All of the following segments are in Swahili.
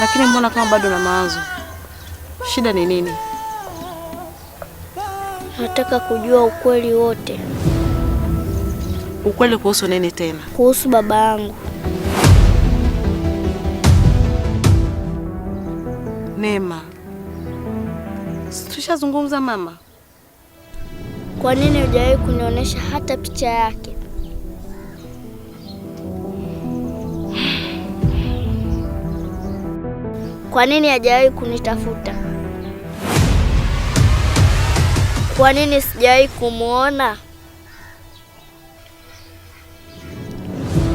lakini mbona kama bado na mawazo? Shida ni nini? Nataka kujua ukweli wote. Ukweli kuhusu nini tena? Kuhusu baba yangu. Neema, tushazungumza mama. Kwa nini hujawahi kunionyesha hata picha yake? Kwa nini hajawahi kunitafuta? Kwa nini sijawahi kumuona?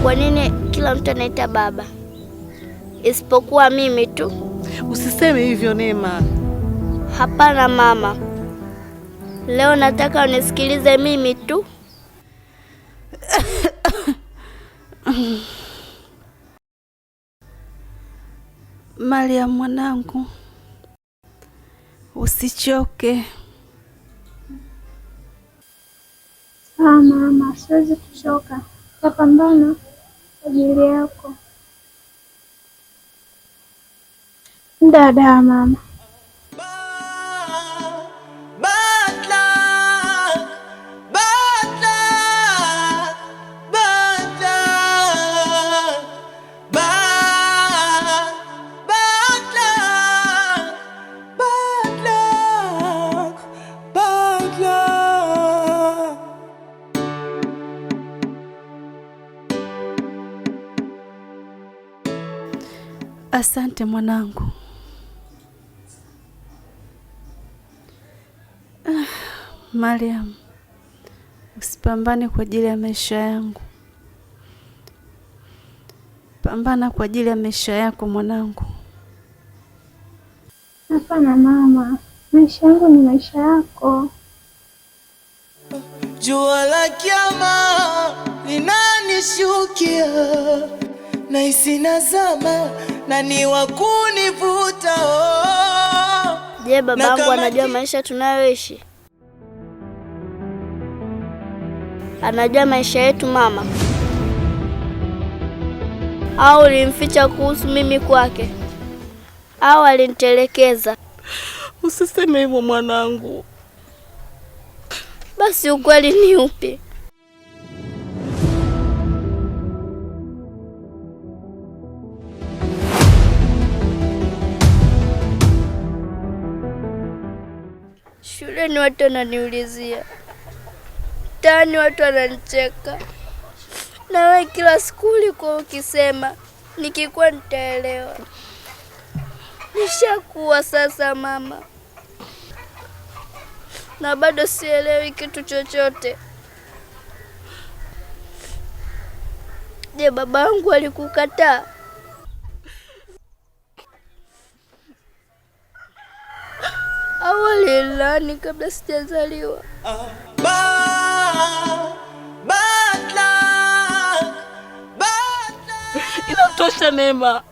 Kwa nini kila mtu anaita baba isipokuwa mimi tu? Usiseme hivyo Neema. Hapana mama, leo nataka unisikilize mimi tu. Maria mwanangu, usichoke. Mama, siwezi kuchoka. Tapambana kwa ajili yako. Dada mama. Asante mwanangu. Mariam, usipambane kwa ajili ya maisha yangu. Pambana kwa ajili ya maisha yako mwanangu. Hapana mama, maisha yangu ni maisha yako. Jua la kiama linanishukia, na isinazama na ni wakunivuta. Je, babangu anajua maisha tunayoishi? Anajua maisha yetu mama? Au ulimficha kuhusu mimi kwake? Au alinitelekeza? Usiseme hivyo mwanangu. Basi ukweli ni upi? Shuleni watu wananiulizia, tani watu wananicheka, na wewe kila siku ulikuwa ukisema nikikuwa nitaelewa. Nishakuwa sasa mama, na bado sielewi kitu chochote. Je, babangu alikukataa? Au alilani kabla sijazaliwa? Inatosha Neema.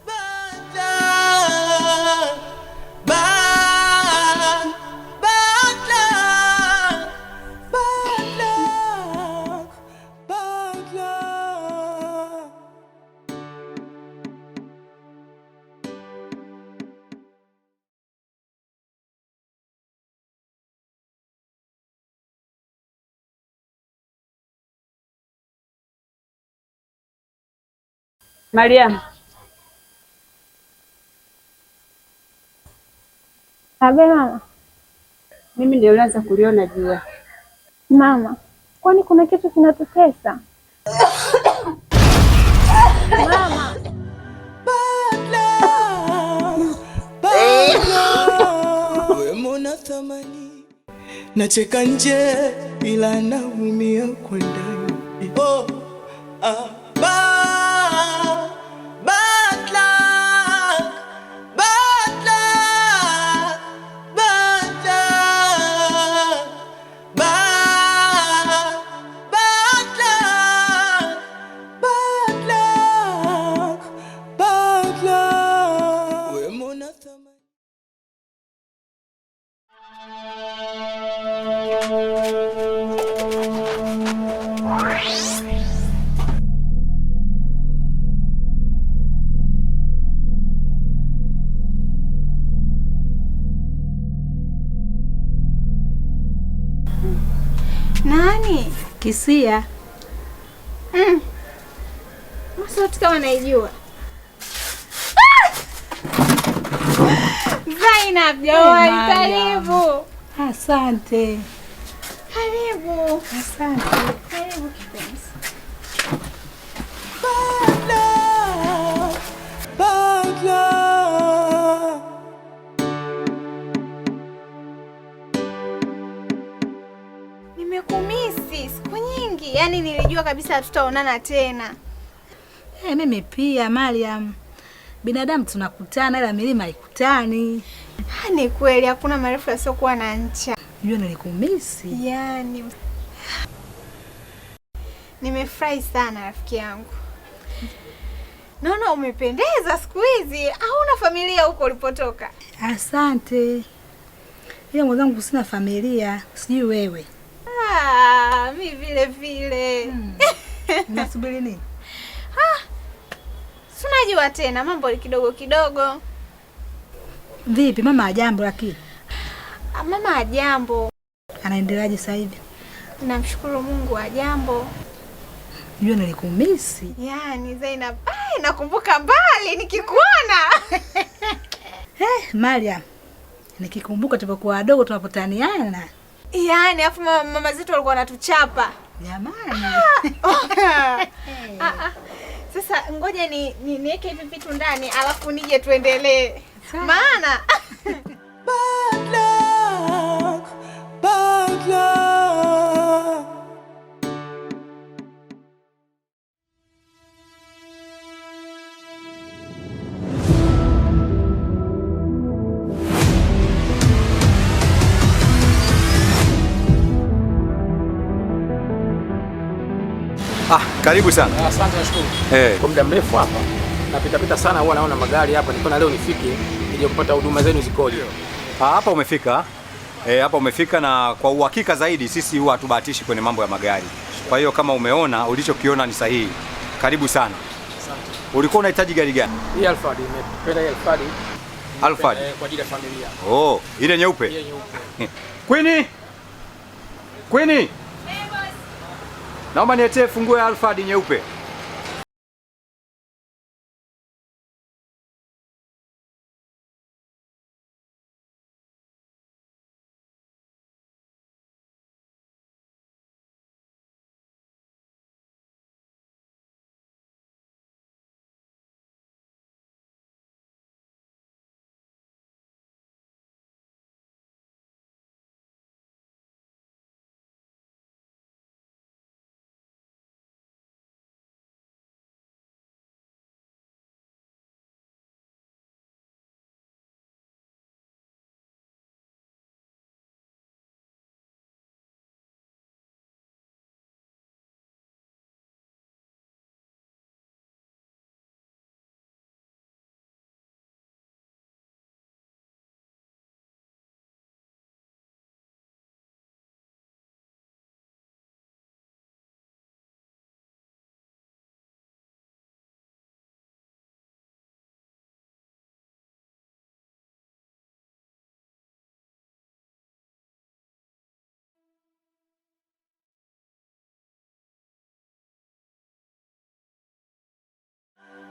Mariam. Abe mama. Mimi ndio nilianza kuliona jua. Mama, kwani kuna kitu kinatutesa? Mama. Wewe mbona thamani? Nacheka nje ila naumia kwa ndani. Oh, nini? Kisia. Masauti kama naijua. Zainab, jawai, karibu. Asante. Karibu. Asante. Karibu kipenzi. Nimekumisi siku nyingi. Yaani nilijua kabisa tutaonana tena. Mimi pia Mariam. Binadamu tunakutana ila milima haikutani. Ni kweli hakuna marefu yasiokuwa na ncha. Unajua nilikumisi. Yaani nimefurahi sana rafiki yangu. Naona umependeza siku hizi. Hauna familia huko ulipotoka? Asante. Ila mwenzangu sina familia, sijui wewe. Mi vile vile. Unasubiri nini? Si unajua tena mambo kidogo kidogo. Vipi mama ajambo lakini? Mama ajambo. Anaendeleaje sasa hivi? Namshukuru Mungu ajambo. Unajua nilikumisi. Yaani Zainab, nakumbuka mbali nikikuona. Mariam. Nikikumbuka tulipokuwa wadogo tunapotaniana. Yaani afu mama zetu walikuwa wanatuchapa. Jamani. Sasa ngoja niweke hivi vitu ndani alafu nije tuendelee. Maana bad luck, bad luck. Karibu sana. Asante, nashukuru. Kwa muda mrefu hapa napita sana, huwa naona magari hapa, nikaona leo nifike nije kupata huduma zenu zikoje. Hapa umefika. Hapa umefika, na kwa uhakika zaidi sisi huwa hatubahatishi kwenye mambo ya magari. Kwa hiyo kama umeona ulichokiona ni sahihi. Karibu sana. Asante. Ulikuwa unahitaji gari gani? Hii Alphard, nimependa hii Alphard. Alphard kwa ajili ya familia. Oh, ile nyeupe. Ile nyeupe. Queenie. Queenie. Naomba niletee funguo ya Alphard nyeupe.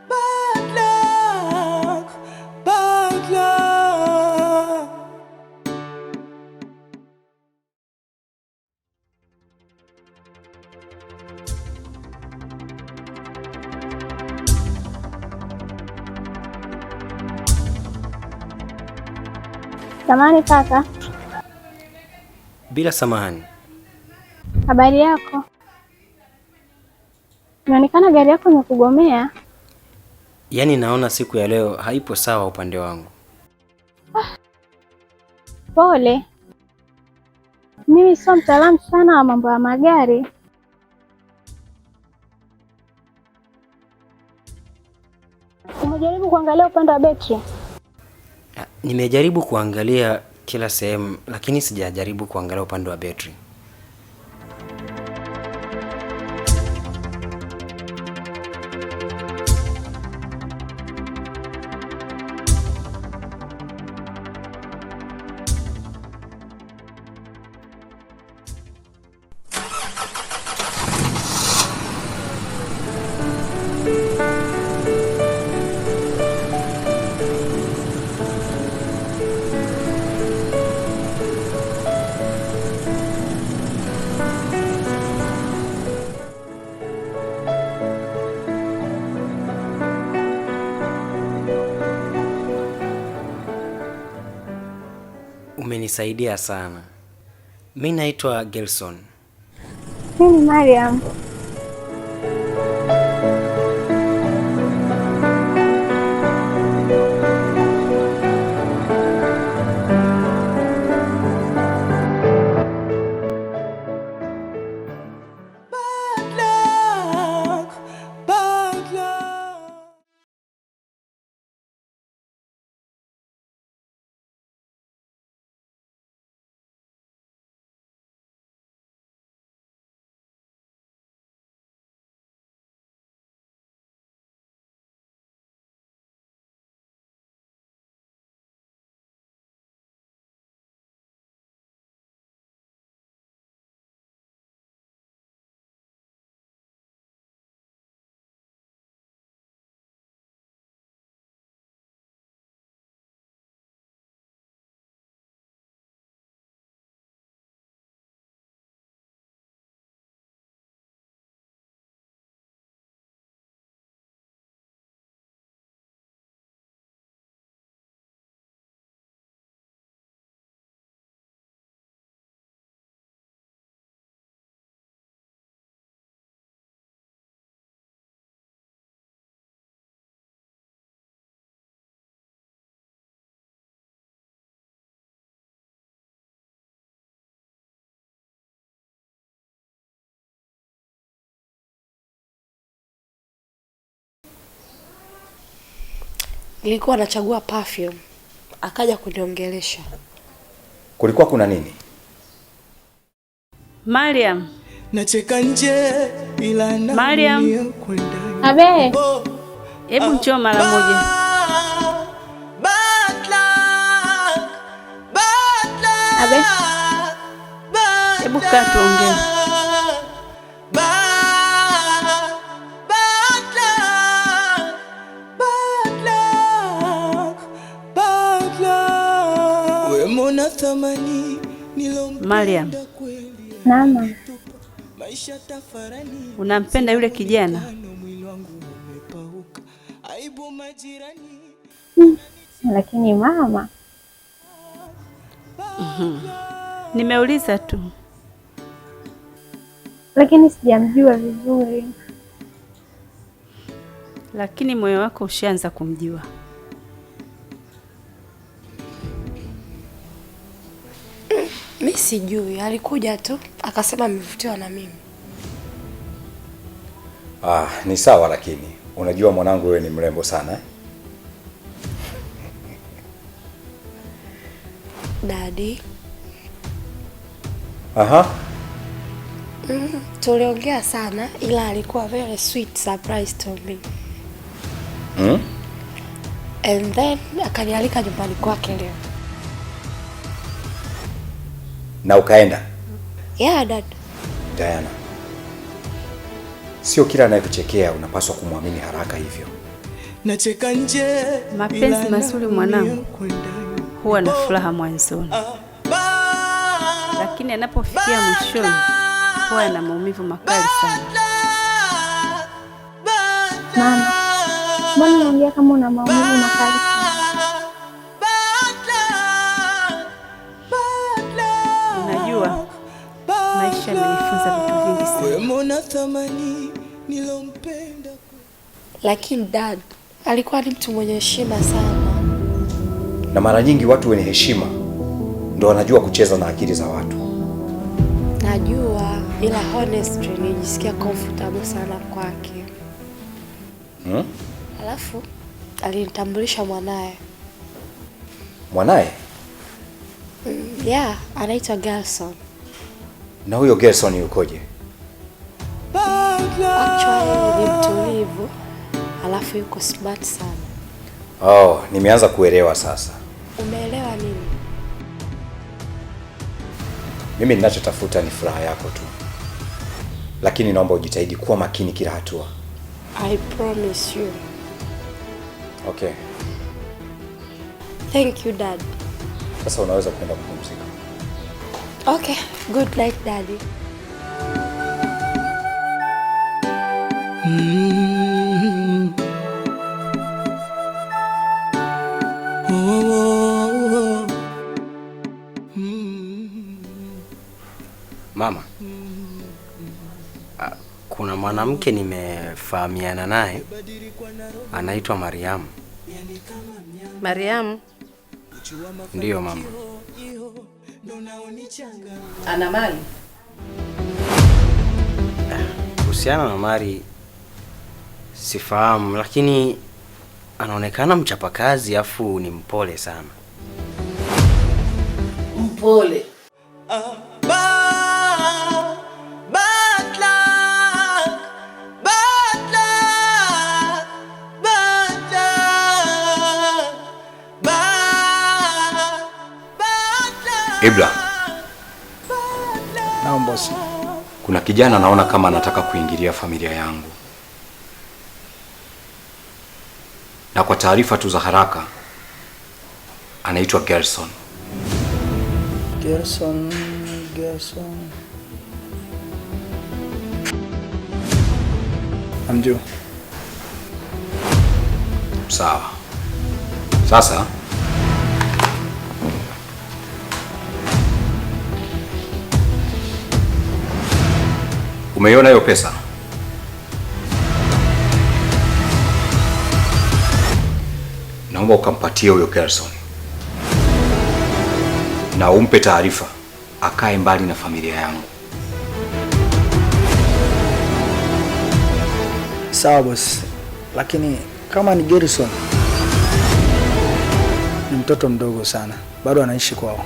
Bad luck, bad luck. Samahani kaka. Bila samahani. Habari yako? Inaonekana gari yako imekugomea. Yaani naona siku ya leo haipo sawa upande wangu. Pole. Mimi sio mtaalamu sana wa mambo ya magari. Umejaribu kuangalia upande wa betri? Nimejaribu kuangalia kila sehemu lakini sijajaribu kuangalia upande wa betri. Umenisaidia sana. Mimi naitwa Gelson. Mimi ni Mariam. Nilikuwa nachagua perfume, akaja kuniongelesha. Kulikuwa kuna nini? Mariam. Nacheka nje ila na Mariam. Abe. Hebu njoo mara moja. Abe. Hebu kaa tuongee. Mariam. Mama. Unampenda yule kijana? Lakini mama. Nimeuliza tu. Lakini sijamjua vizuri. Lakini moyo wako ushaanza kumjua. Mimi sijui, alikuja tu akasema amevutiwa na mimi. Ni sawa, lakini unajua mwanangu wewe ni mrembo sana eh? Daddy. Aha. Tuliongea sana ila alikuwa very sweet surprise to me. And then akanialika nyumbani kwake leo. Na ukaenda? Yeah, Dad. Diana, sio kila anayekuchekea unapaswa kumwamini haraka hivyo. Nacheka nje. Mapenzi mazuri mwanangu huwa na furaha mwanzoni, lakini anapofikia mwishoni huwa na maumivu makali sana. Mama, mbona unaongea kama una maumivu makali sana? Unajua, maisha yamenifunza vitu vingi sana. Lakini Dad, alikuwa ni mtu mwenye heshima sana. Na mara nyingi watu wenye heshima ndio wanajua kucheza na akili za watu. Najua, ila honestly nijisikia comfortable sana kwake. Alafu alinitambulisha mwanae. Mwanae? Yeah, anaitwa Gelson. Na huyo Gelson yukoje? Actually ni mtulivu, alafu yuko smart sana. Nimeanza kuelewa sasa. Umeelewa nini? Mimi ninachotafuta ni furaha yako tu. Lakini naomba ujitahidi kuwa makini kila hatua. I promise you. Okay. Thank you, Dad. Sasa unaweza kwenda kupumzika. Okay, good night, Daddy. Mama, kuna mwanamke nimefahamiana naye anaitwa Mariam. Mariam? Ndiyo mama. Ana mali? Kuhusiana na mali sifahamu, lakini anaonekana mchapakazi afu ni mpole sana. Mpole? Ibra. Naam bosi. Kuna kijana naona kama anataka kuingilia familia yangu. Na kwa taarifa tu za haraka, anaitwa Gerson. Gerson. Amjua. Sawa. Sasa umeiona hiyo pesa? Naomba ukampatie huyo Gerson. Na umpe taarifa akae mbali na familia yangu. Sawa boss. Lakini kama ni Gerson ni mtoto mdogo sana. Bado anaishi kwao.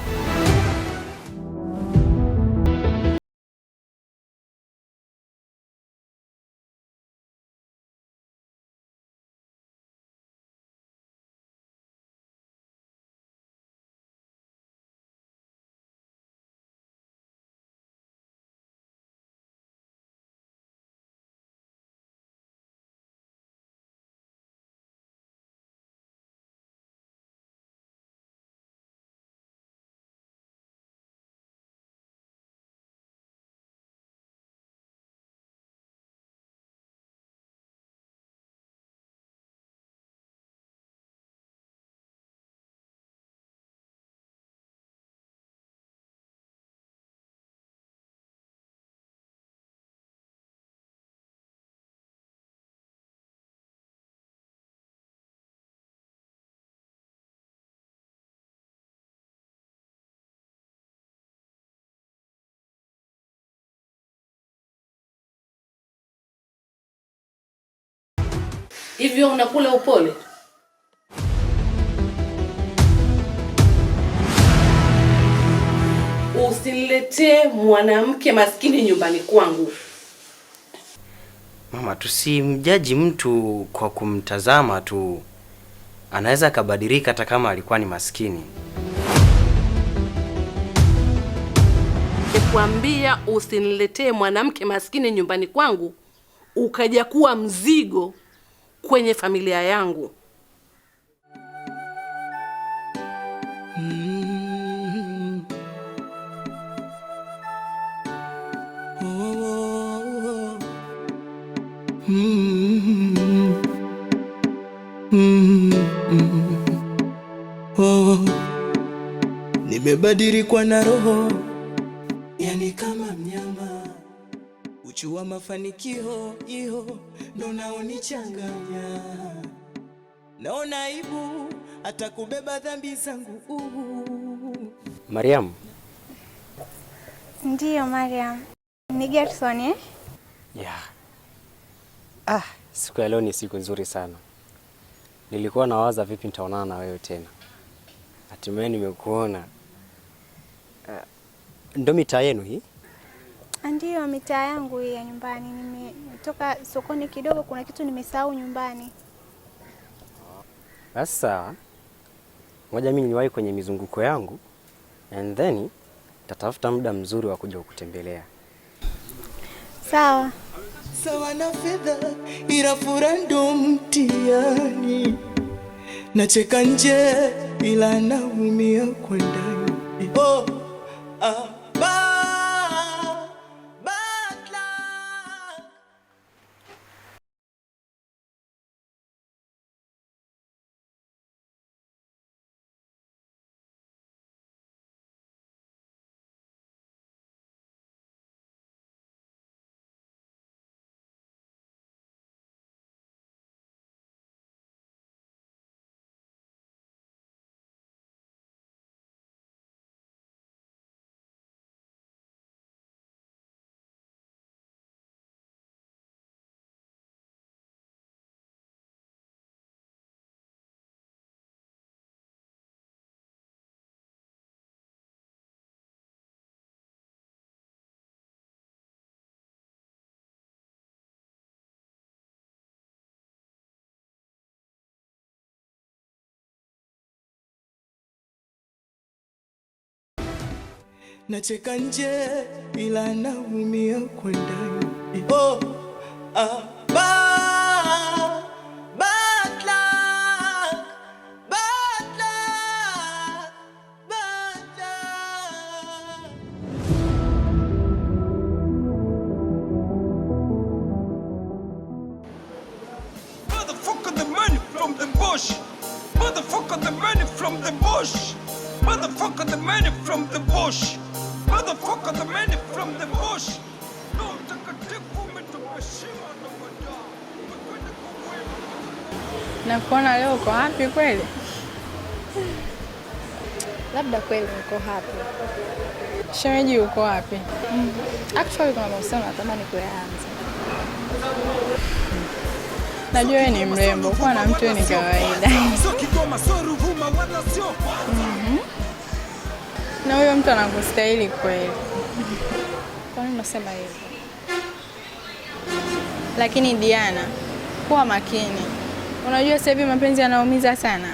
Hivyo unakula upole? Usiniletee mwanamke maskini nyumbani kwangu. Mama, tusimjaji mtu kwa kumtazama tu. Anaweza kabadilika hata kama alikuwa ni maskini. Nikwambia usiniletee mwanamke maskini nyumbani kwangu ukaja kuwa mzigo kwenye familia yangu. Nimebadilika na roho, yani kama mnyama. Uchu wa mafanikio hiyo ndo naonichanganya. Naona aibu hata kubeba dhambi zangu. Mariam. Ndiyo Mariam. Ni Gerson eh? Yeah. Siku ya leo ni siku nzuri sana. Nilikuwa nawaza vipi nitaonana na wewe tena. Hatimaye nimekuona. Ndo mitaa yenu hii? Ndiyo mitaa yangu hii ya nyumbani. Nimetoka sokoni kidogo, kuna kitu nimesahau nyumbani. Sasa ngoja mimi niwahi kwenye mizunguko yangu and then tatafuta muda mzuri wa kuja kukutembelea. Sawa. Sawa na fedha ila furaha ndo mtihani. Nacheka nje ila naumia kwa ndani. nacheka nje ila naumia kwa ndani. Oh, bad luck, bad luck, bad luck. Motherfucker, the money from the bush. Motherfucker, the money from the bush. Motherfucker, the money from the bush. Motherfucker, the money from the bush. No, takatifu umetupeshima na madaa. Na kuona leo uko happy kweli? Labda kweli uko happy. Shemeji uko wapi? Actually kuna mahusiano natamani kuyaanza. Najua wewe ni mrembo, kuwa na mtu ni kawaida. Sio Kigoma, sio Ruvuma, wala sio. Na huyo mtu anakustahili kweli. Kwa nini unasema hivyo? Lakini Diana, kuwa makini. Unajua sasa hivi mapenzi yanaumiza sana.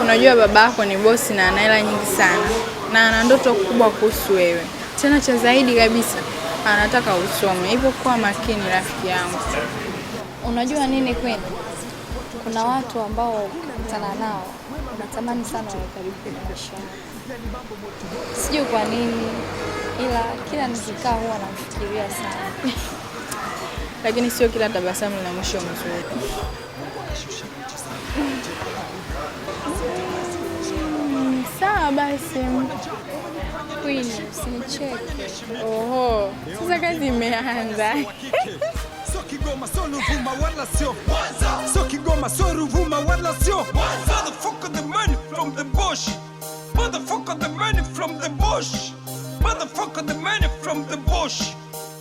Unajua babako ni bosi na ana hela nyingi sana. Na ana ndoto kubwa kuhusu wewe. Tena cha zaidi kabisa, anataka usome. Hivyo kuwa makini rafiki yangu. Unajua nini kweli? Kuna watu ambao ukikutana nao unatamani sana wawe karibu na maisha yako. Sijui kwa nini, ila kila nikikaa huwa namfikiria sana. Lakini sio kila tabasamu lina mwisho mzuri. Sawa basi. Queen, usinicheke. Oho, sasa kazi imeanza. Sio Kigoma, sio Ruvuma, wala sio. Sio Kigoma, sio Ruvuma, wala sio. Motherfucker, the money from the bush. Motherfucker, the money from the bush. Motherfucker, the money from the bush.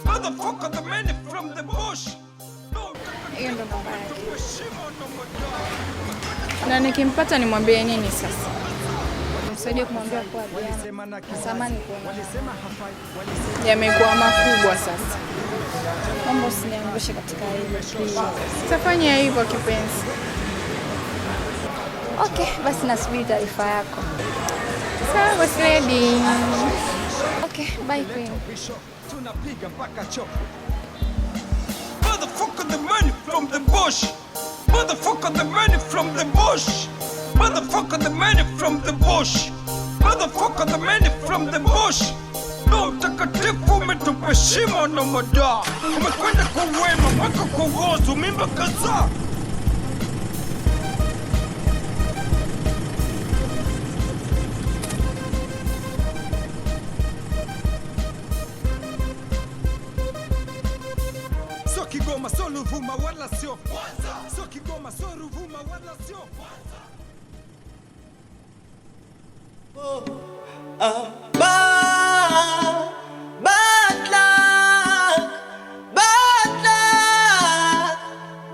Motherfucker, the money from the bush. Hiyo ndo namba yake. Na nikimpata nimwambie nini sasa? Msaidie kumwambia kwa Diana. Natamani kuona. Yamekuwa makubwa sasa. Mambo usiniangushe katika hili. Sitafanya hivyo kipenzi. Okay, basi nasubiri taarifa yako. Sawa boss lady. Okay, bye Queen. Tunapiga mpaka choko. Motherfucker, the money from the bush. Motherfucker, the money from the bush. Motherfucker, the money from the bush. Motherfucker, the money from the bush. No, takatifu umetupeshima na madaa. Umekwenda kwa wema mpaka kwa uozo, mimba kadhaa. Sio Kigoma, sio Ruvuma, wala sio. Sio Kigoma, sio Ruvuma, wala sio. Bad luck, bad luck,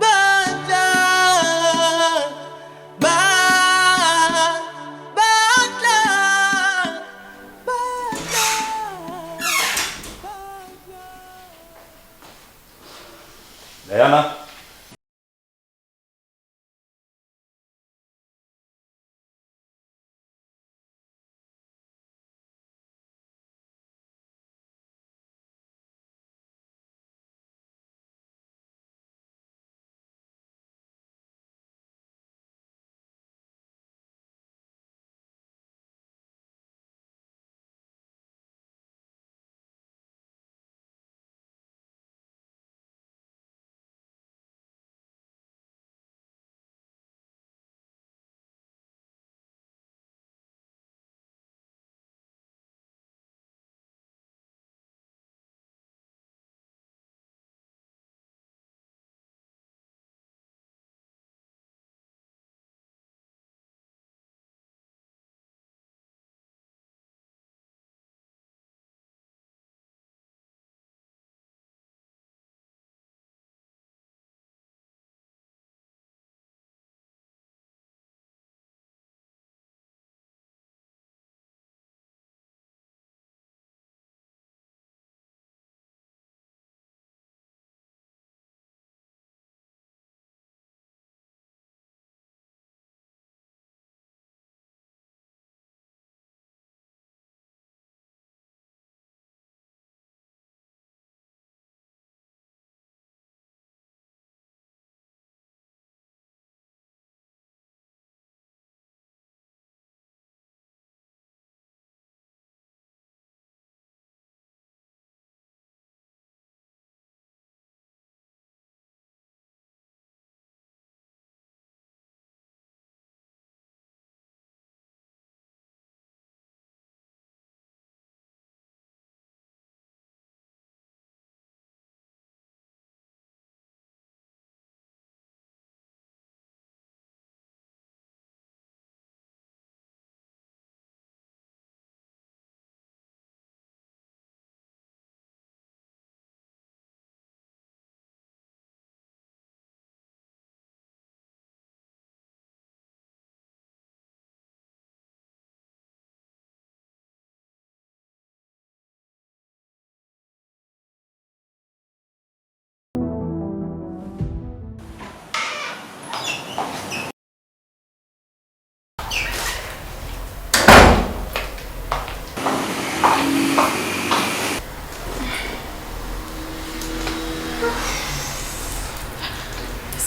bad luck, bad luck, bad luck. Diana.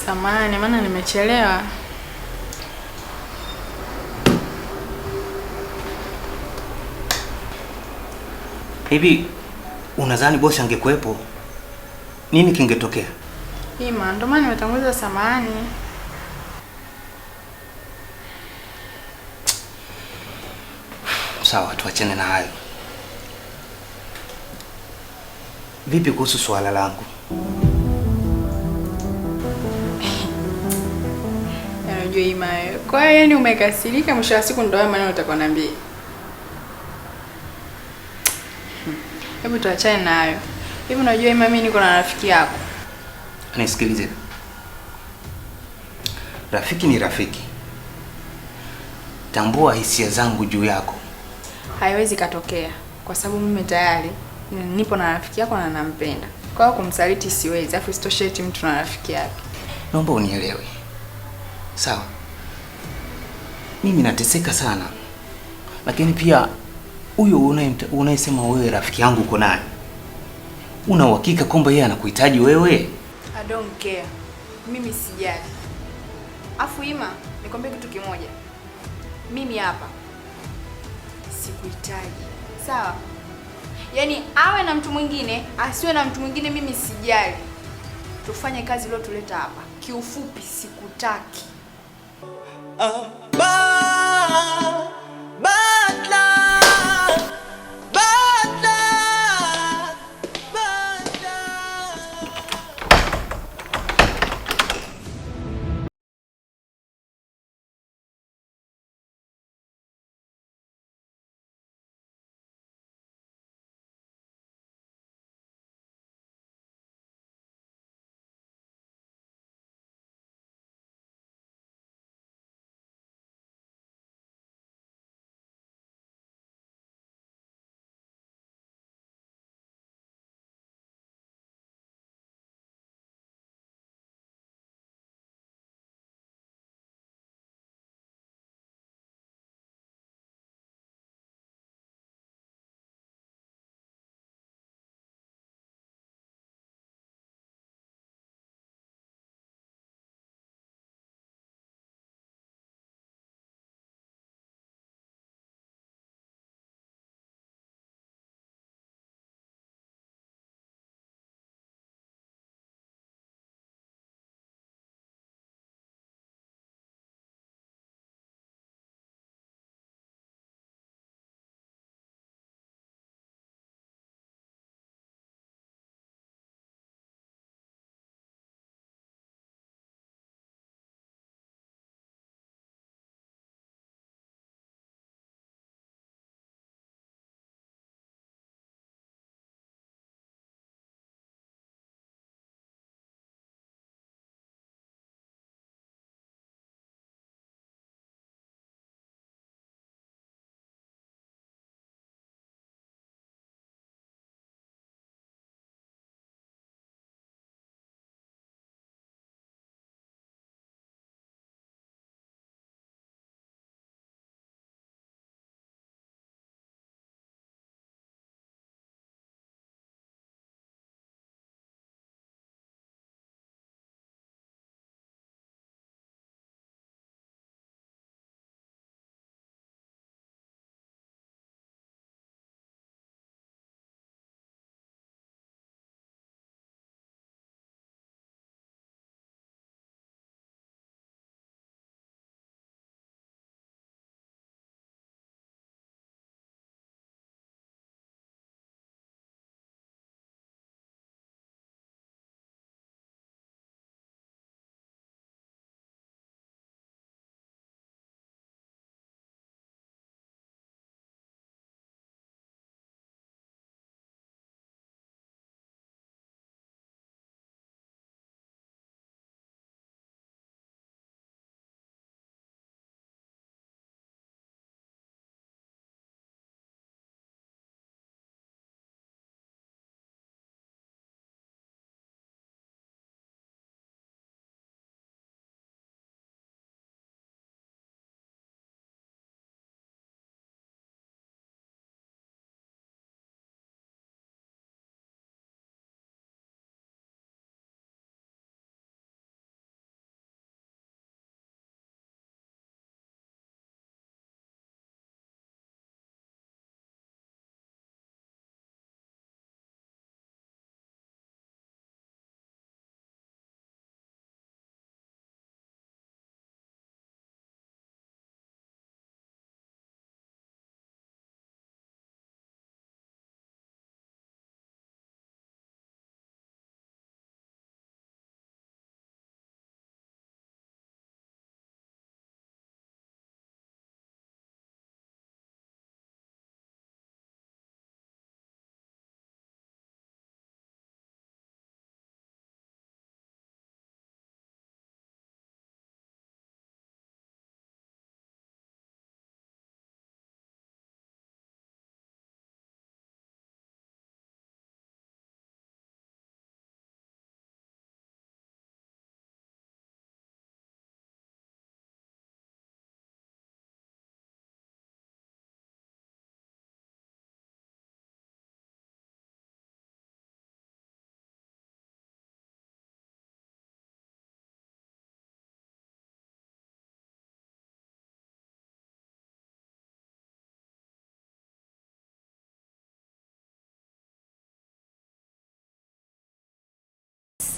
Samahani, maana nimechelewa. Hivi unadhani bosi angekuepo nini kingetokea? Ima, ndo maana nimetanguliza samahani. Sawa, tuachane na hayo. Vipi kuhusu swala langu? Unajua Ima, kwa hiyo yani umekasirika, mwisho wa siku ndio maana utakuwa niambia. Hebu tuachane na hayo. Hivi unajua Ima, mimi niko na rafiki yako. Nisikilize. Rafiki ni rafiki. Tambua hisia zangu juu yako. Haiwezi katokea kwa sababu mimi tayari nipo na rafiki yako na nampenda. Kwa hiyo kumsaliti siwezi, afu isitoshe eti mtu na rafiki yake. Naomba unielewe. Sawa. Mimi nateseka sana. Lakini pia huyo unayesema wewe rafiki yangu uko naye, una uhakika kwamba yeye anakuhitaji wewe? I don't care. Mimi sijali. Afu Ima, nikwambie kitu kimoja. Mimi hapa sikuhitaji. Sawa? Yaani awe na mtu mwingine, asiwe na mtu mwingine, mimi sijali. Tufanye kazi leo tuleta hapa. Kiufupi sikutaki.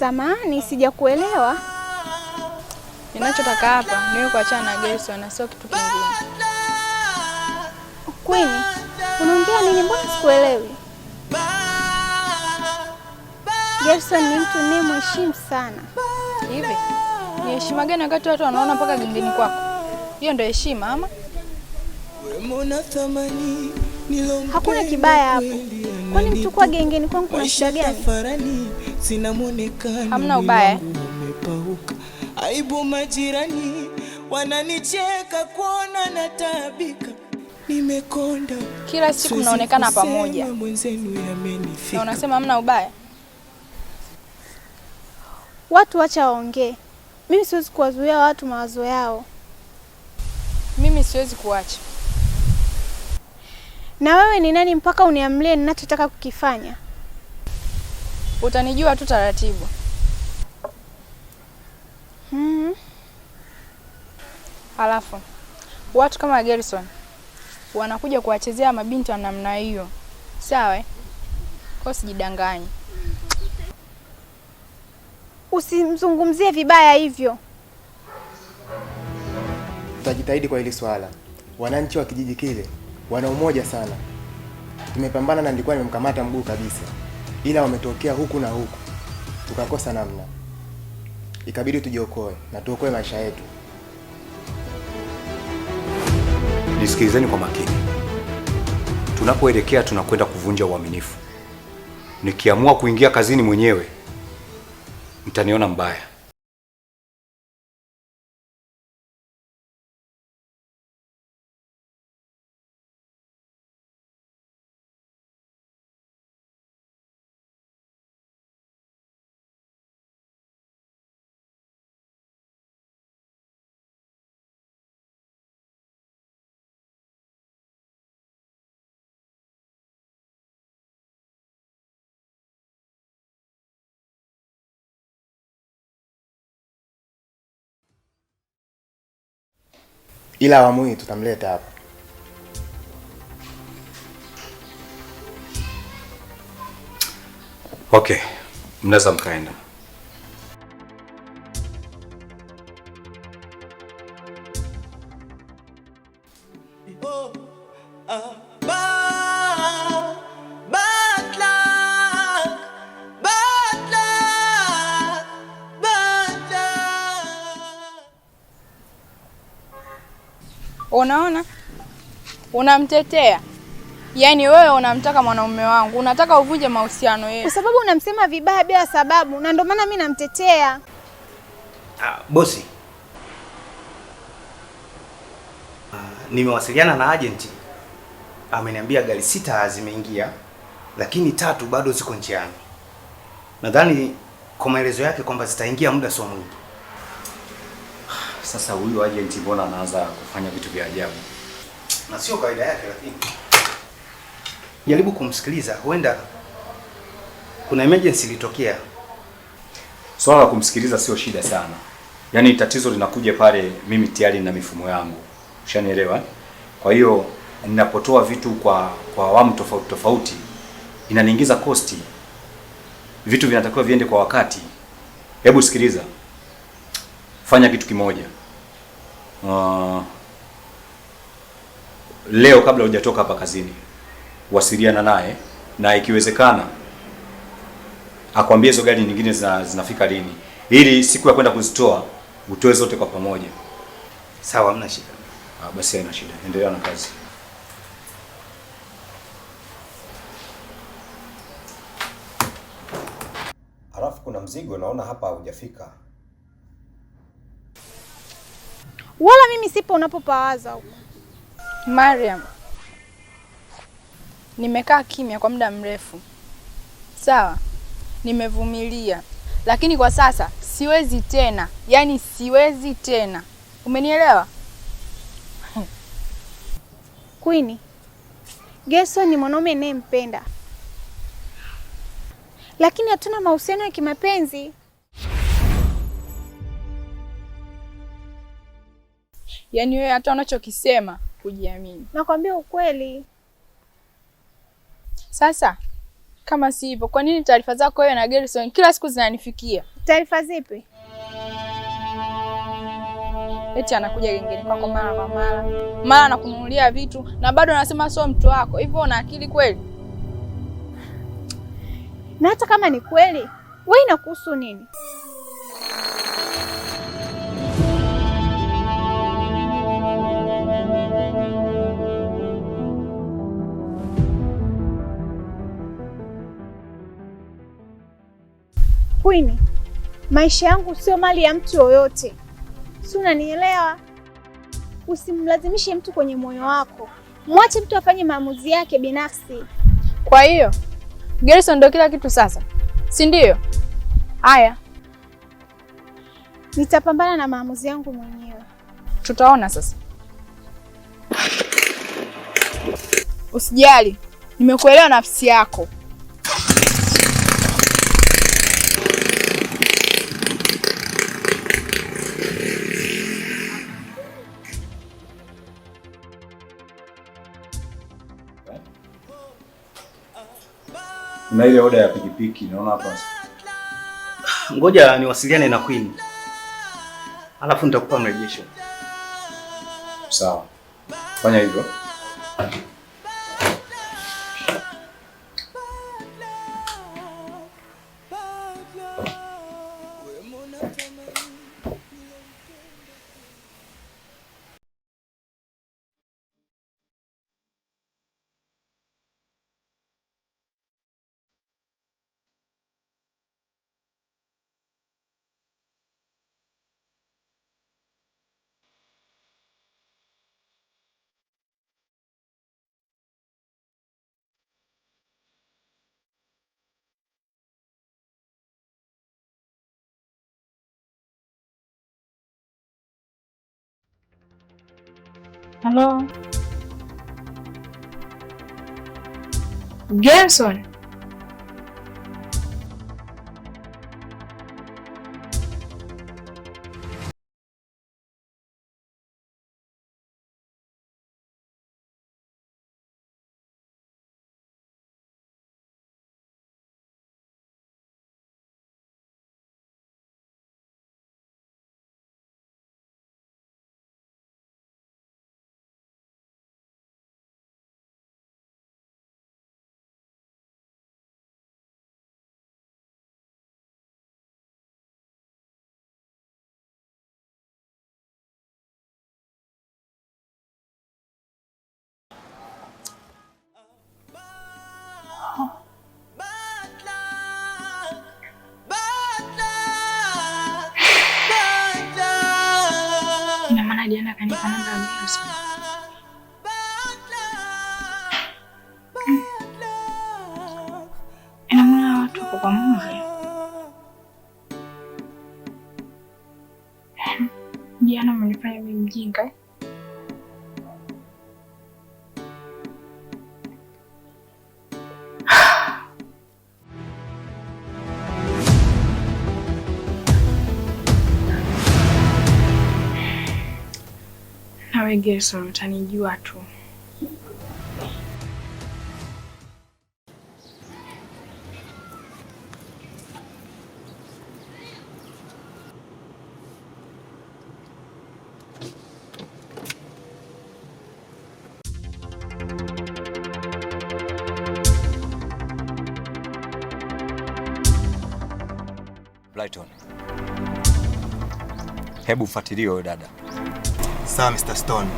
Samahani, sijakuelewa. Ninachotaka hapa niwe kuachana na Gerson na sio kitu kingine. Queen, unaongea nini? Mbona sikuelewi? Gerson ni mtu ninayemheshimu sana. Hivi ni heshima gani wakati watu wanaona mpaka gengeni kwako? Hiyo ndio heshima ama? Hakuna kibaya hapo. Kwani mtu kwa gengeni kwangu kuna shida gani? Hamna ubaya. Aibu majirani wananicheka kuona natabika. Nimekonda. Kila siku mnaonekana pamoja. Na unasema hamna ubaya? Watu wacha waongee. Mimi siwezi kuwazuia watu mawazo yao. Mimi siwezi kuacha. Na wewe ni nani mpaka uniamlie ninachotaka kukifanya? Utanijua tu taratibu. Halafu watu kama Gerson wanakuja kuwachezea mabinti wa namna hiyo. Sawa? Kwa sijidanganye. Usimzungumzie vibaya hivyo. Tutajitahidi kwa hili swala. Wananchi wa kijiji kile wana umoja sana. Tumepambana na nilikuwa nimemkamata mguu kabisa. Ila wametokea huku na huku. Tukakosa namna. Ikabidi tujiokoe na tuokoe maisha yetu. Nisikilizeni kwa makini. Tunapoelekea tunakwenda kuvunja uaminifu. Nikiamua kuingia kazini mwenyewe, mtaniona mbaya. Ila awamu hii tutamleta hapa. Okay, mnaweza mkaenda. Unaona? Unamtetea. Yaani wewe unamtaka mwanaume wangu, unataka uvunje mahusiano yetu. Kwa sababu unamsema vibaya bila sababu, na ndio maana mimi namtetea. Bosi. Nimewasiliana na agent. Ameniambia gari 6 zimeingia, lakini 3 bado ziko njiani. Nadhani kwa maelezo yake kwamba zitaingia muda sio mwingi. Sasa huyu agent mbona anaanza kufanya vitu vya ajabu? Na sio kawaida yake, lakini jaribu kumsikiliza, huenda kuna emergency ilitokea. Swala la kumsikiliza sio shida sana. Yaani tatizo linakuja pale mimi tayari na mifumo yangu. Ushanielewa? Kwa hiyo ninapotoa vitu kwa awamu tofauti tofauti inaniingiza kosti. Vitu vinatakiwa viende kwa wakati. Hebu sikiliza. Fanya kitu kimoja. Leo kabla hujatoka hapa kazini, wasiliana naye na ikiwezekana akwambie hizo gari nyingine zinafika lini, ili siku ya kwenda kuzitoa utoe zote kwa pamoja. Sawa, hamna shida. Basi haina shida. Endelea na kazi. Alafu kuna mzigo naona hapa hujafika. Wala mimi sipo unapopawaza huko. Mariam, nimekaa kimya kwa muda mrefu. Sawa? Nimevumilia. Lakini kwa sasa siwezi tena. Yaani siwezi tena. Umenielewa? Queen, Gerson ni mwanaume ninayempenda. Lakini hatuna mahusiano ya kimapenzi. Yaani wewe hata unachokisema kujiamini. Nakwambia ukweli. Sasa kama si hivyo, kwa nini taarifa zako wewe na Gerson kila siku zinanifikia? Taarifa zipi? Eti anakuja gengeni kwako mara kwa mara, mara anakununulia vitu na bado anasema sio mtu wako. Hivyo una akili kweli? Na hata kama ni kweli, wewe inakuhusu nini? Queen, maisha yangu sio mali ya mtu yoyote. Si unanielewa? Usimlazimishe mtu kwenye moyo wako. Mwache mtu afanye maamuzi yake binafsi. Kwa hiyo Gerson ndio kila kitu sasa, si ndio? Haya, nitapambana na maamuzi yangu mwenyewe. Tutaona sasa. Usijali, nimekuelewa nafsi yako. Na ile oda ya pikipiki naona hapa. Ngoja niwasiliane na Queen. Alafu nitakupa mrejesho. Sawa. Fanya hivyo. Hello. Gerson. Ina maana Diana kanipa namba ya Gerson. Ina maana watu wako pamoja. Diana amenifanya mimi mjinga. Nawe Gerson utanijua tu. Brighton. Hebu fuatilie huyo dada. Sawa Mr. Stone.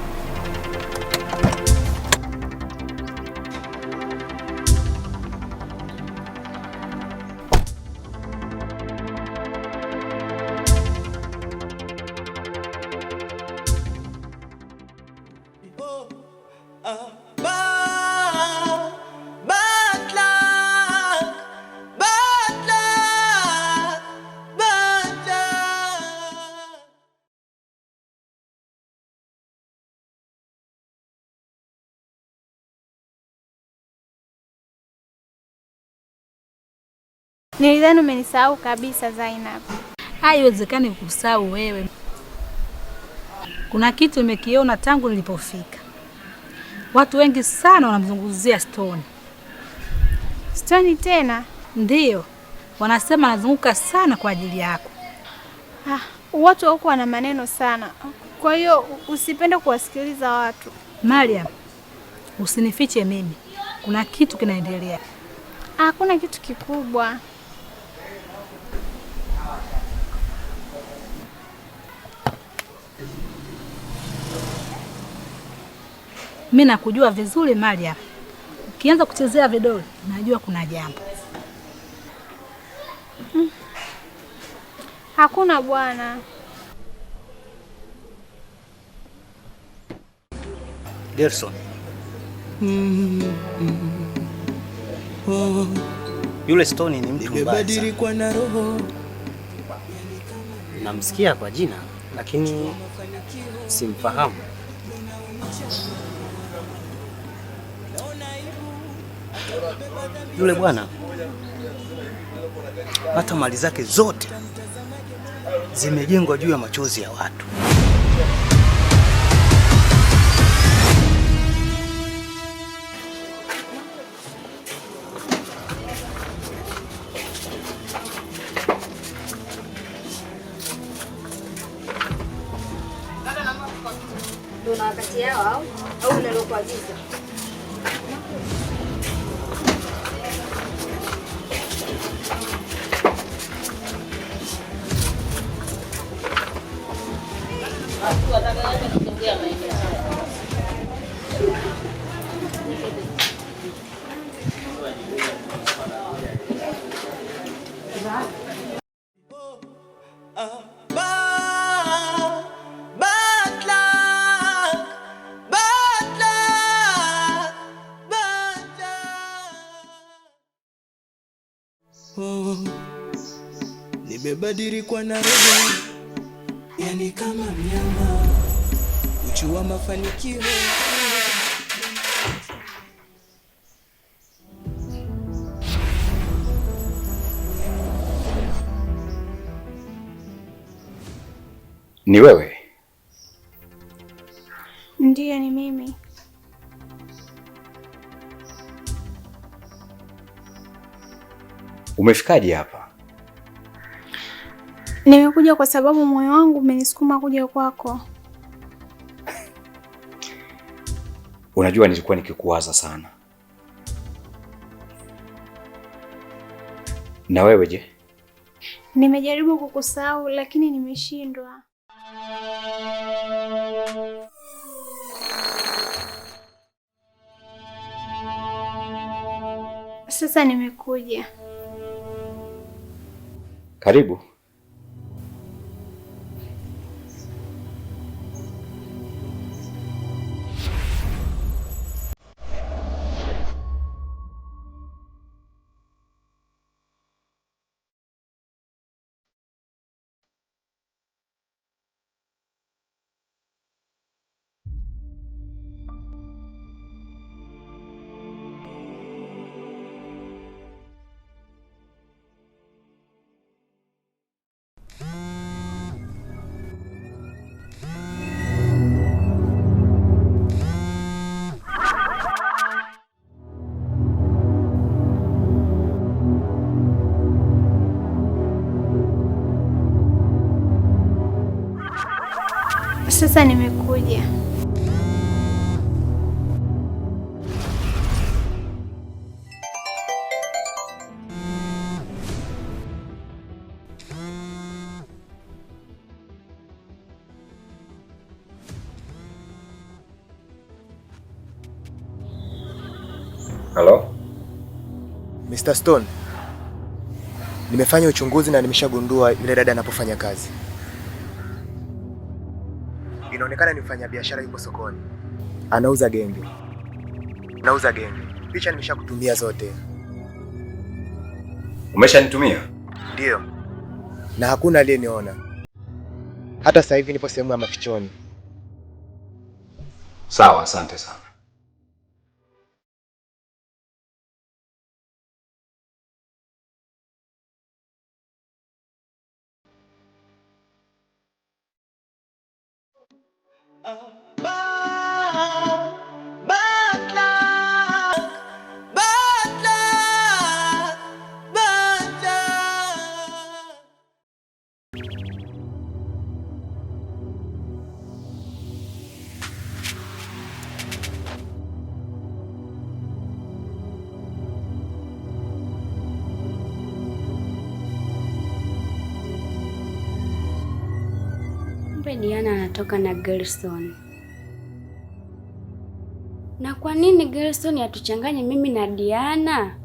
Nilidhani umenisahau kabisa Zainab. Haiwezekani kusahau wewe. Kuna kitu nimekiona tangu nilipofika. Watu wengi sana wanamzunguzia Stone. Stone tena? Ndiyo. wanasema anazunguka sana kwa ajili yako. Watu huko wana maneno sana, kwa hiyo usipende kuwasikiliza watu. Mariam, usinifiche mimi, kuna kitu kinaendelea. Hakuna kitu kikubwa. Mimi nakujua vizuri Mariam. Ukianza kuchezea vidole, najua kuna jambo. Hakuna bwana. Gerson. Yule Stone ni mtu mbaya sana. Namsikia kwa jina lakini simfahamu. Yule bwana hata mali zake zote zimejengwa juu ya machozi ya watu. Ndio na wakati yao au unalokuagiza? Nimebadilika na roho, yani kama mnyama, uchu wa mafanikio. Ni wewe? Ndiyo, ni mimi. Umefikaje hapa? Nimekuja kwa sababu moyo wangu umenisukuma kuja kwako. Unajua nilikuwa nikikuwaza sana. Na wewe je? Nimejaribu kukusahau lakini nimeshindwa. Sasa nimekuja. Karibu. Sasa nimekuja. Hello? Mr. Stone. Nimefanya uchunguzi na nimeshagundua yule dada anapofanya kazi. Inaonekana ni mfanya biashara yuko sokoni. Anauza genge. Picha nimeshakutumia zote. Umeshanitumia? Ndio. Na hakuna aliyeniona. Hata sasa hivi nipo sehemu ya mafichoni. Sawa, asante sana. Kumbe Diana anatoka na Gerson. Na kwa nini Gerson atuchanganye mimi na Diana?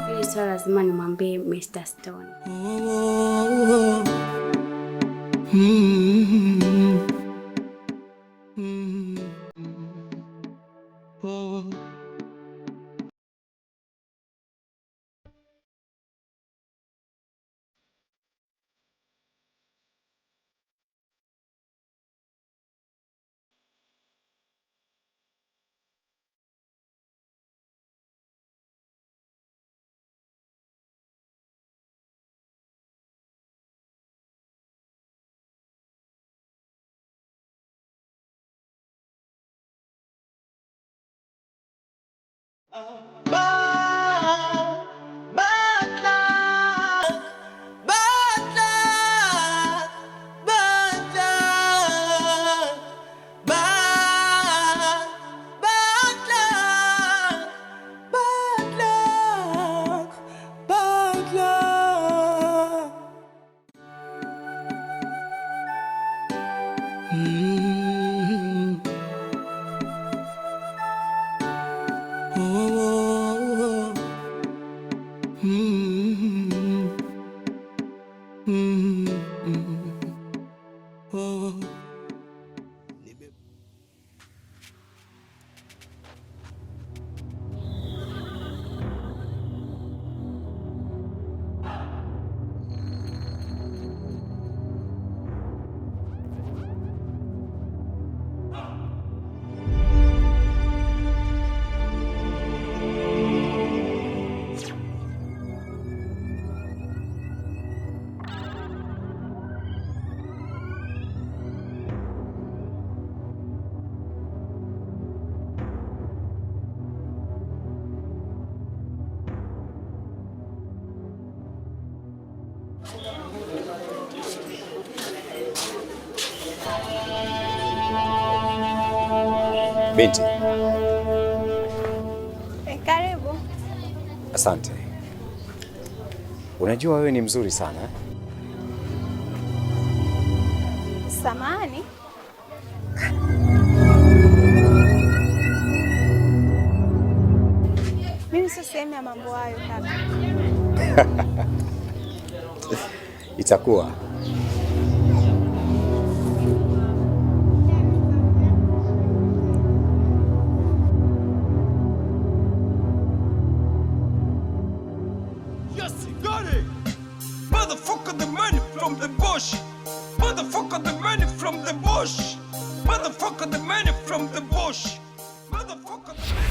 Hili swala lazima nimwambie Mr. Stone. Binti. Karibu. Asante. Unajua wewe ni mzuri sana. Samahani. Mimi sio sehemu ya mambo hayo kaka. Itakuwa. Yes, he got it. Motherfucker, the money from the bush. Motherfucker, the money from the bush. Motherfucker, the money from the bush. Motherfucker, the money.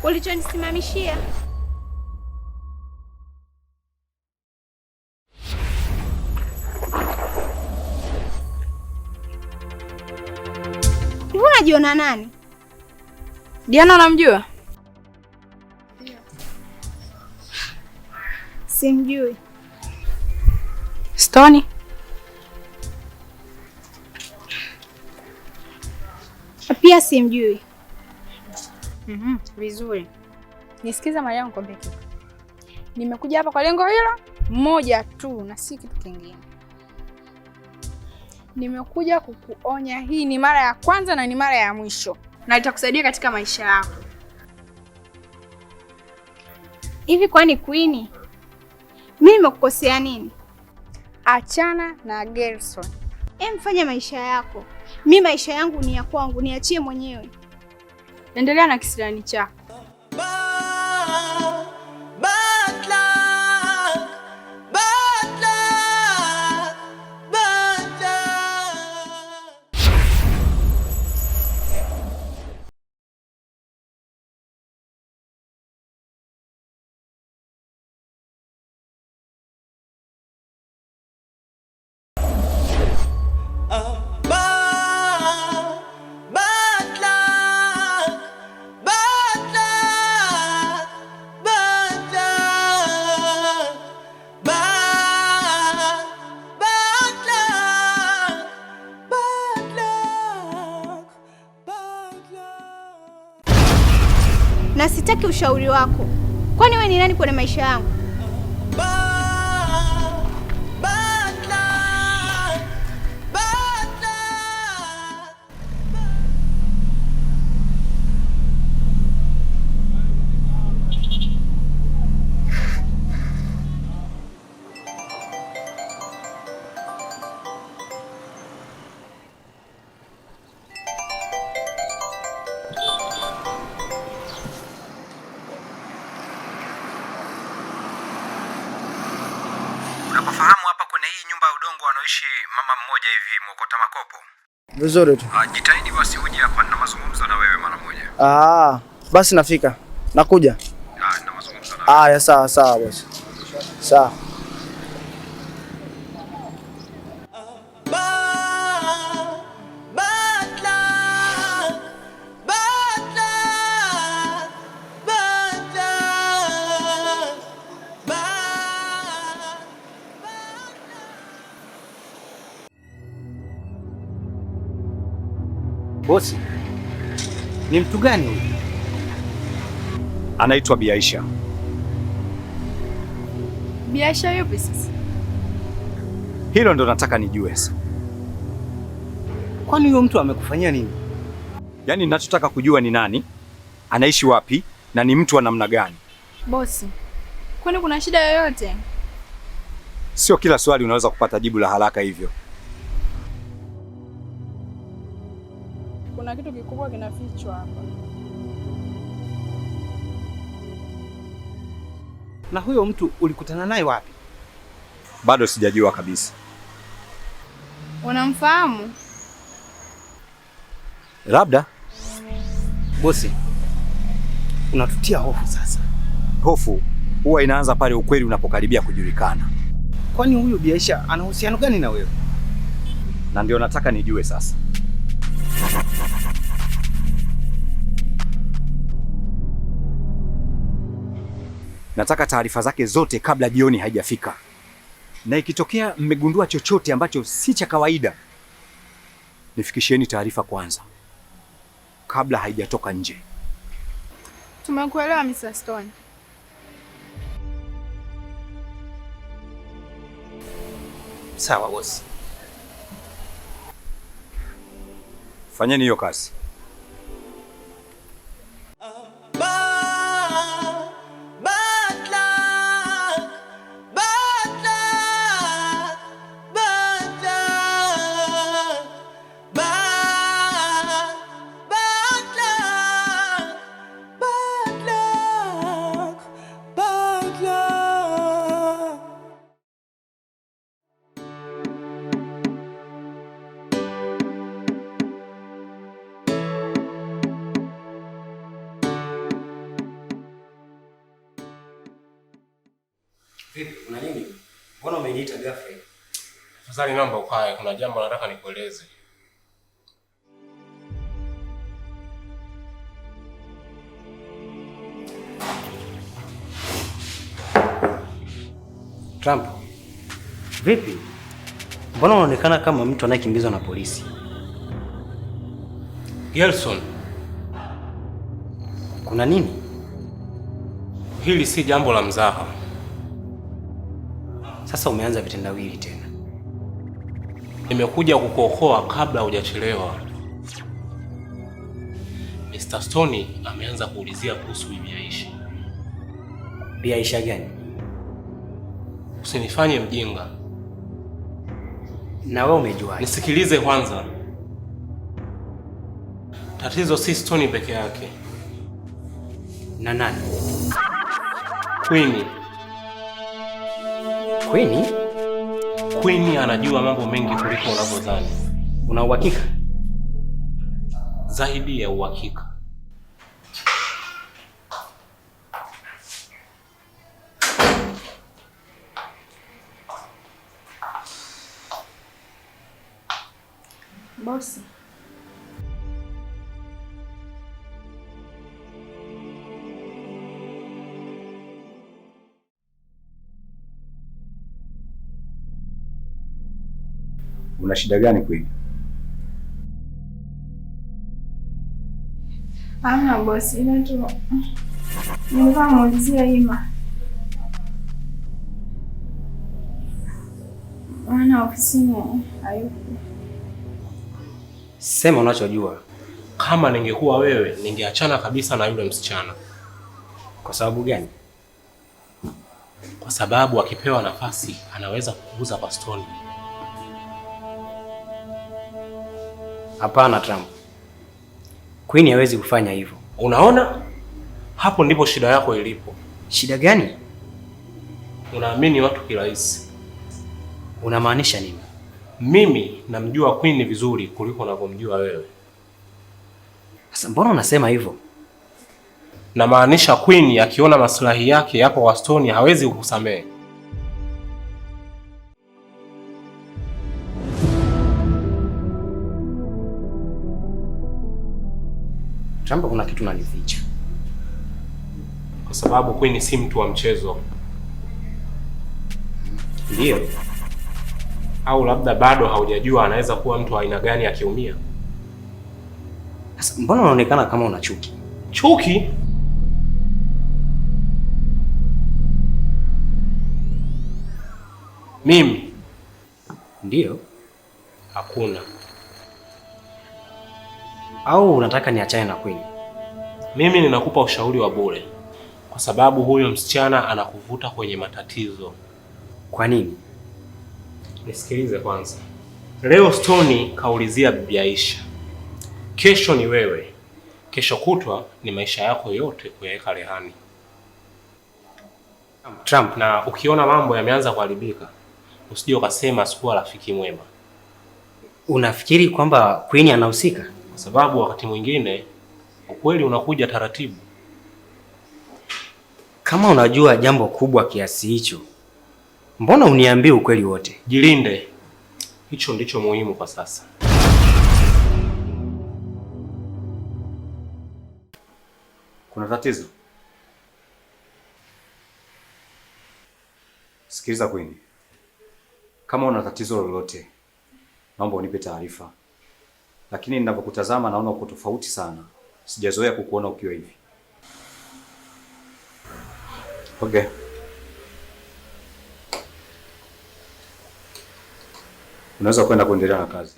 Ulichonisimamishia hivi, unajiona nani? Diana unamjua? Simjui. Stone? Pia simjui. Vizuri. Nisikiza Maria, nikwambie kitu. Nimekuja hapa kwa lengo hilo moja tu na si kitu kingine. Nimekuja kukuonya, hii ni mara ya kwanza na ni mara ya mwisho, na itakusaidia katika maisha yako. Hivi kwani Queen, mimi nimekukosea nini? Achana na Gerson. Mfanye maisha yako. Mimi maisha yangu ni ya kwangu, niachie mwenyewe. Endelea na kisirani chako. Bad luck, bad luck. sitaki ushauri wako. Kwani wewe ni nani kwenye maisha yangu? Unapofahamu hapa kuna hii nyumba ya udongo wanaoishi mama mmoja hivi mwokota makopo. Vizuri tu. Jitahidi basi uje hapa na mazungumzo na wewe mara moja. Basi nafika. Nakuja. Na mazungumzo na wewe. Sawa sawa bosi. Sawa. Bosi, ni mtu gani huyu? Anaitwa Bi Aisha. Bi Aisha yupi sasa? Hilo ndo nataka nijue sasa. Kwani huyo mtu amekufanyia nini? Yaani ninachotaka kujua ni nani, anaishi wapi na ni mtu wa namna gani. Bosi, kwani kuna shida yoyote? Sio kila swali unaweza kupata jibu la haraka hivyo. Kuna kitu kikubwa kinafichwa hapa. Na huyo mtu ulikutana naye wapi? Bado sijajua kabisa. Unamfahamu? Labda. Bosi, unatutia hofu sasa. Hofu huwa inaanza pale ukweli unapokaribia kujulikana. Kwani huyu Bi Aisha ana uhusiano gani na wewe? Na ndio nataka nijue sasa. Nataka taarifa zake zote kabla jioni haijafika. Na ikitokea mmegundua chochote ambacho si cha kawaida, nifikishieni taarifa kwanza kabla haijatoka nje. Tumekuelewa Mr. Stone. Sawa bosi. Fanyeni hiyo kazi. Vipi, una nini? Mbona umeniita ghafla? Tafadhali naomba ukae, kuna jambo nataka nikueleze. Trump, vipi? Mbona unaonekana kama mtu anayekimbizwa na polisi? Gelson, kuna nini? Hili si jambo la mzaha. Sasa umeanza vitendawili tena. Nimekuja kukuokoa kabla hujachelewa. Mr. Stone ameanza kuulizia kuhusu Bi Aisha. Bi Aisha gani? Usinifanye mjinga. Na wewe umejua? Nisikilize kwanza. Tatizo si Stone peke yake. Na nani? Queen. Queen? Queen anajua mambo mengi kuliko unavyodhani. Una uhakika? Zaidi ya uhakika. Bosi. Una shida gani kweli? Hamna bosi, ila tu Nilikuwa namuulizia Ima. Maana ofisini hayupo. Sema unachojua. Kama ningekuwa wewe, ningeachana kabisa na yule msichana. Kwa sababu gani? Kwa sababu akipewa nafasi anaweza kuuza kwa Stone. Hapana Trump. Queen hawezi kufanya hivyo. Unaona? Hapo ndipo shida yako ilipo. Shida gani? Unaamini watu kirahisi. Unamaanisha nini? Mimi namjua Queen vizuri kuliko unavyomjua wewe. Sasa mbona unasema hivyo? Namaanisha Queen akiona maslahi yake yapo kwa Stone hawezi kukusamehe. Trump, kuna kitu unanificha. Kwa sababu Queen si mtu wa mchezo. Ndio. Au labda bado haujajua anaweza kuwa mtu wa aina gani akiumia. Sasa mbona unaonekana kama una chuki? Chuki? Mimi? Ndio. Hakuna. Au unataka niachane na Queen? Mimi ninakupa ushauri wa bure. Kwa sababu huyo msichana anakuvuta kwenye matatizo. Kwa nini? Nisikilize kwanza. Leo Stone kaulizia Bibi Aisha. Kesho ni wewe. Kesho kutwa ni maisha yako yote kuyaweka rehani. Trump, na ukiona mambo yameanza kuharibika, usije ukasema sikuwa rafiki mwema. Unafikiri kwamba Queen anahusika? Kwa sababu wakati mwingine ukweli unakuja taratibu. Kama unajua jambo kubwa kiasi hicho, mbona uniambie ukweli wote? Jilinde. Hicho ndicho muhimu kwa sasa. Kuna tatizo? Sikiliza Queen. Kama una tatizo lolote, naomba unipe taarifa. Lakini ninapokutazama naona uko tofauti sana. Sijazoea kukuona ukiwa hivi. Okay. Unaweza kwenda kuendelea na kazi.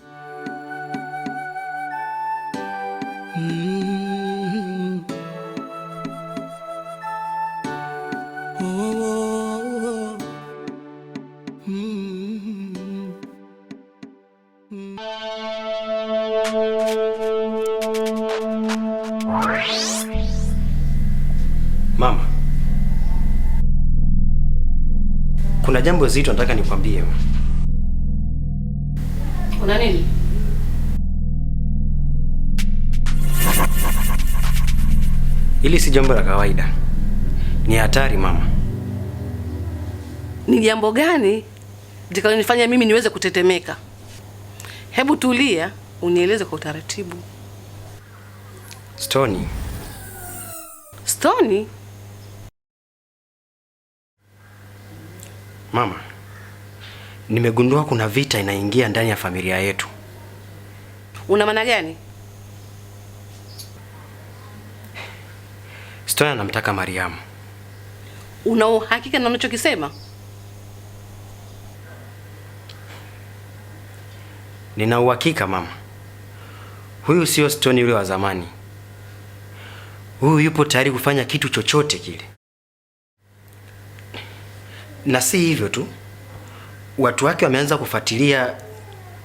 Mama, kuna jambo zito nataka nikwambie. Kuna nini? Hili si jambo la kawaida. Ni hatari mama. Ni jambo gani likalonifanya mimi niweze kutetemeka? Hebu tulia, unieleze kwa utaratibu. Stone. Stone? Mama, nimegundua kuna vita inaingia ndani ya familia yetu. Una maana gani? Stone anamtaka Mariam. Una uhakika na unachokisema? Nina uhakika mama. Huyu sio Stone yule wa zamani. Huyu yupo tayari kufanya kitu chochote kile. Na si hivyo tu. Watu wake wameanza kufuatilia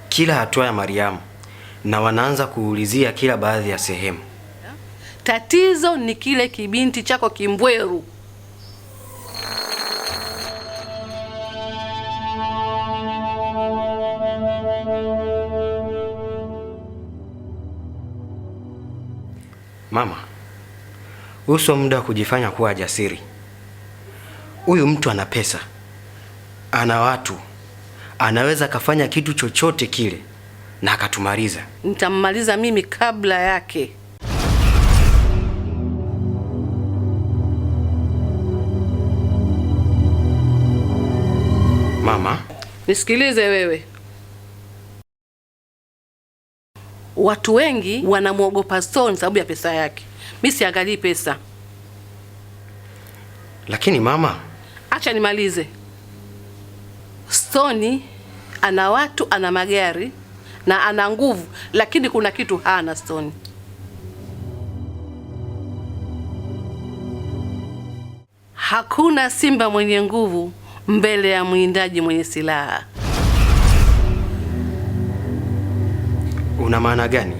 kila hatua ya Mariam na wanaanza kuulizia kila baadhi ya sehemu. Tatizo ni kile kibinti chako kimbweru. Mama, uso muda wa kujifanya kuwa jasiri. Huyu mtu ana pesa, ana watu, anaweza kafanya kitu chochote kile na akatumaliza. Nitammaliza mimi kabla yake. Mama, nisikilize wewe. Watu wengi wanamwogopa Stone sababu ya pesa yake. Mimi siangalii pesa. Lakini mama, acha nimalize. Stoni ana watu, ana magari na ana nguvu, lakini kuna kitu hana Stoni. Hakuna simba mwenye nguvu mbele ya mwindaji mwenye silaha. Una maana gani?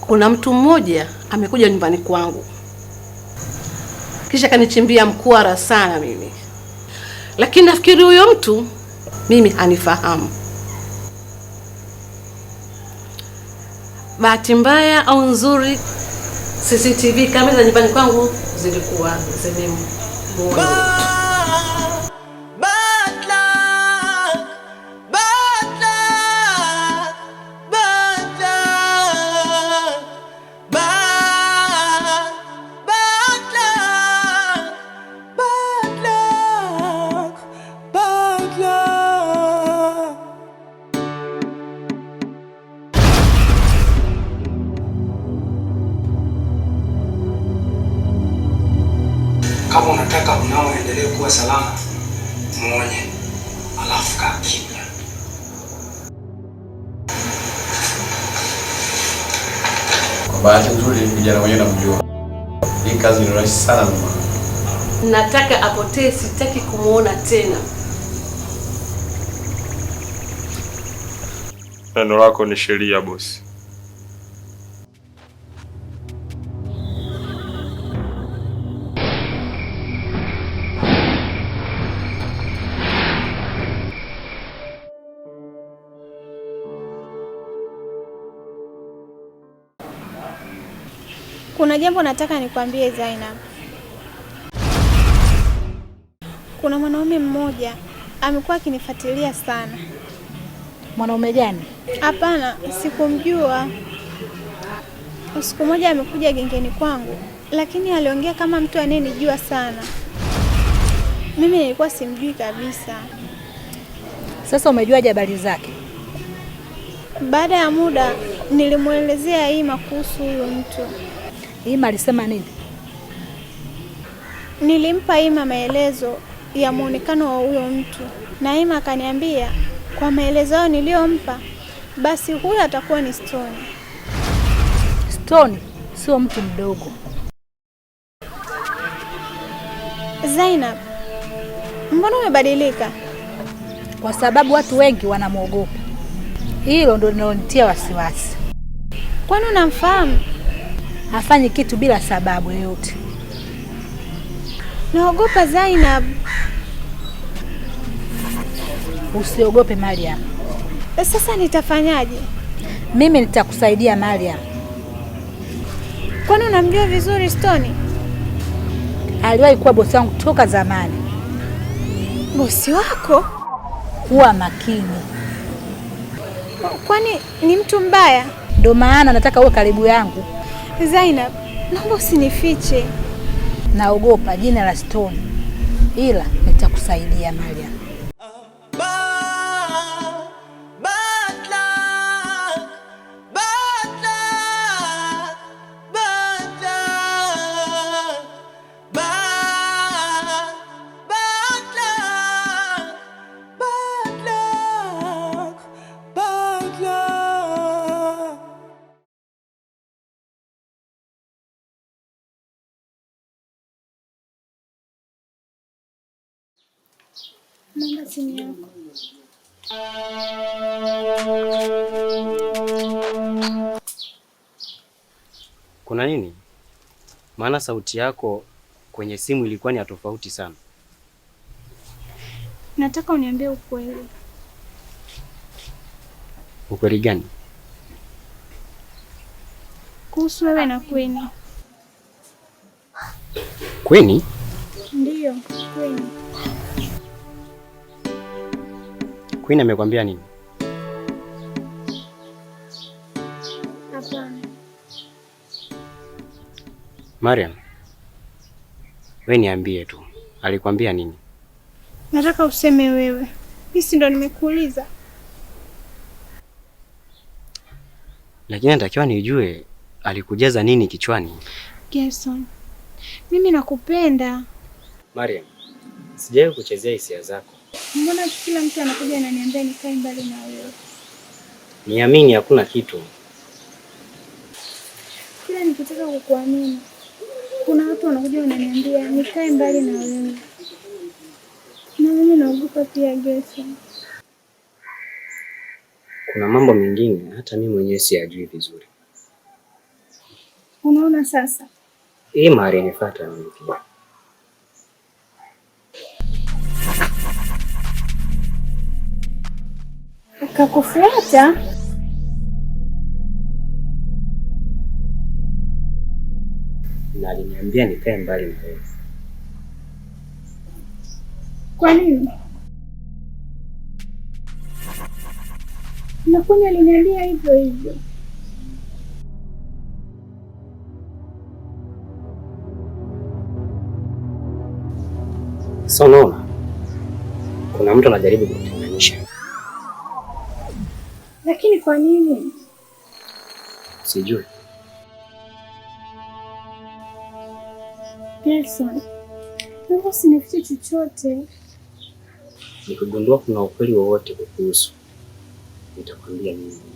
Kuna mtu mmoja amekuja nyumbani kwangu, kisha kanichimbia mkwara sana mimi, lakini nafikiri huyo mtu mimi hanifahamu. Bahati mbaya au nzuri, CCTV kamera za nyumbani kwangu zilikuwa zimemuona. Kama unataka mnao endelee kuwa salama, muonye, alafu kaa kimya. Kwa bahati nzuri vijana wenyewe namjua. Hii kazi ni rahisi sana mama. Nataka apotee, sitaki kumuona tena. Neno lako ni sheria bosi. Kuna jambo nataka nikwambie Zainab. Kuna mwanaume mmoja amekuwa akinifuatilia sana. Mwanaume gani? Hapana, sikumjua. Siku moja amekuja gengeni kwangu, lakini aliongea kama mtu anayenijua sana. Mimi nilikuwa simjui kabisa. Sasa umejuaje habari zake? Baada ya muda nilimuelezea Ima kuhusu huyo mtu. Ima alisema nini? Nilimpa Ima maelezo ya muonekano wa huyo mtu, na Ima akaniambia kwa maelezo yao niliyompa, basi huyo atakuwa ni Stoni. Stoni sio mtu mdogo. Zainab, mbona umebadilika? Kwa sababu watu wengi wanamwogopa. Hilo ndio linalonitia wasiwasi. Kwani unamfahamu? Hafanyi kitu bila sababu yoyote. Naogopa Zainab. Usiogope Mariam. Sasa nitafanyaje? Mimi nitakusaidia Mariam. Kwani unamjua vizuri Stoni? Aliwahi kuwa bosi wangu toka zamani. Bosi wako? Kuwa makini. Kwani ni mtu mbaya? Ndio maana nataka uwe karibu yangu. Zainab, naomba usinifiche. Naogopa jina la Stoni, ila nitakusaidia Mariam. Namba simu yako. Kuna nini? Maana sauti yako kwenye simu ilikuwa ni tofauti sana. Nataka uniambie ukweli. Ukweli gani? Kuhusu wewe na Kweni. Kweni? Ndiyo, Queen. Queen amekwambia nini? Hapana. Mariam, wewe niambie tu, alikwambia nini? Nataka useme wewe. Mimi si ndo nimekuuliza. Lakini natakiwa nijue alikujaza nini kichwani. Gerson, mimi nakupenda. Mariam, sijawahi kuchezea hisia zako. Mbona kila mtu anakuja ananiambia nikae mbali na wewe? Niamini hakuna kitu. Kila nikitaka kukuamini, kuna watu wanakuja wananiambia nikae mbali na wewe. Na mimi naogopa pia Gerson. Kuna mambo mengine hata mimi mwenyewe siyajui vizuri. Unaona sasa? Hii Mariam nifuata mimi pia. Akakufuata? Na aliniambia nikae mbali na wewe. Kwa nini? Na kwani aliniambia hivyo hivyo? Sasa unaona? Kuna mtu anajaribu kututenganisha. Lakini kwa nini? Sijui. Gerson, mbona usinifiche chochote? Nikigundua kuna ukweli wowote kuhusu, nitakwambia mimi mwenyewe.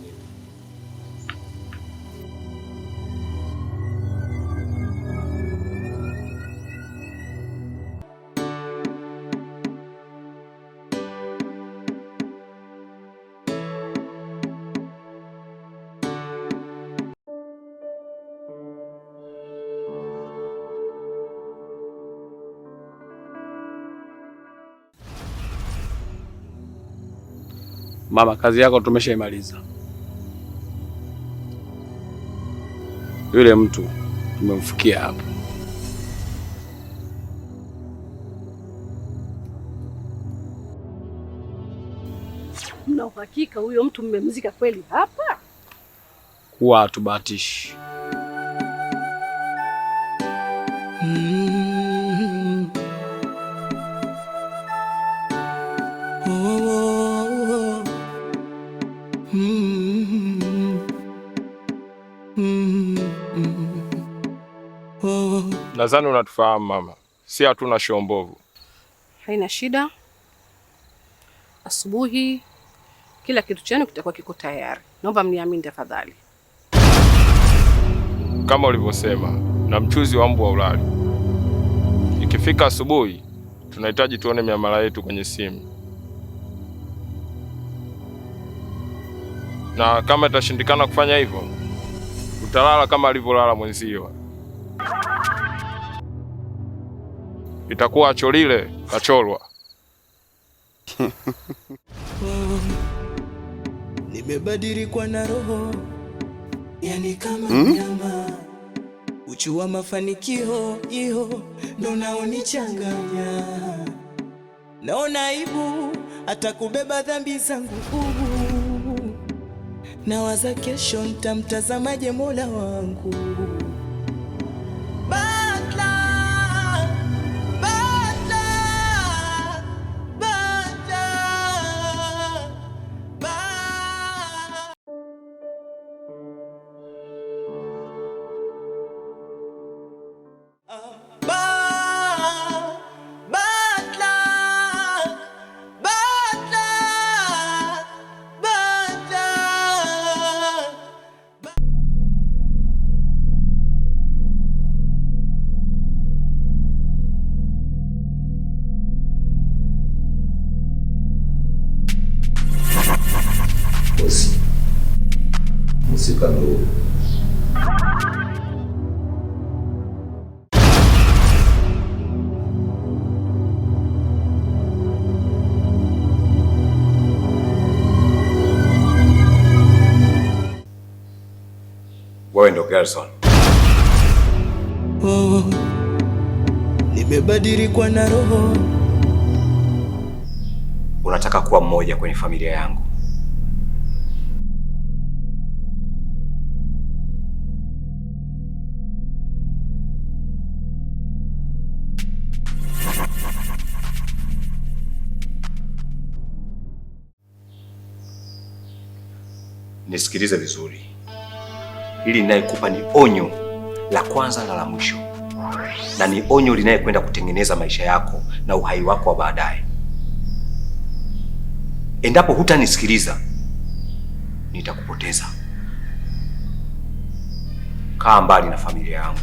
Mama, kazi yako tumeshaimaliza. Yule mtu tumemfikia hapo. Mna uhakika huyo mtu mmemzika kweli hapa? Huwa hatubahatishi. Nadhani unatufahamu mama, si hatuna shombovu. Haina shida. Asubuhi kila kitu chenu kitakuwa kiko tayari. Naomba mniamini tafadhali. Kama ulivyosema, na mchuzi wa mbwa ulali. Ikifika asubuhi, tunahitaji tuone miamala yetu kwenye simu. Na kama itashindikana kufanya hivyo, utalala kama alivyolala mwenzio. Itakuwa acho lile kacholwa. Nimebadilika na roho, yani kama mnyama. Uchu wa mafanikio hiyo ndo naonichanganya. Naona aibu hata kubeba dhambi zangu. Nawaza kesho nitamtazamaje Mola wangu. Musika ndo wewe ndo Gerson. nimebadilika na roho. Unataka kuwa mmoja kwenye familia yangu. Nisikilize vizuri. Hili ninayekupa ni onyo la kwanza na la mwisho. Na ni onyo linayekwenda kutengeneza maisha yako na uhai wako wa baadaye. Endapo hutanisikiliza, nitakupoteza. Kaa mbali na familia yangu.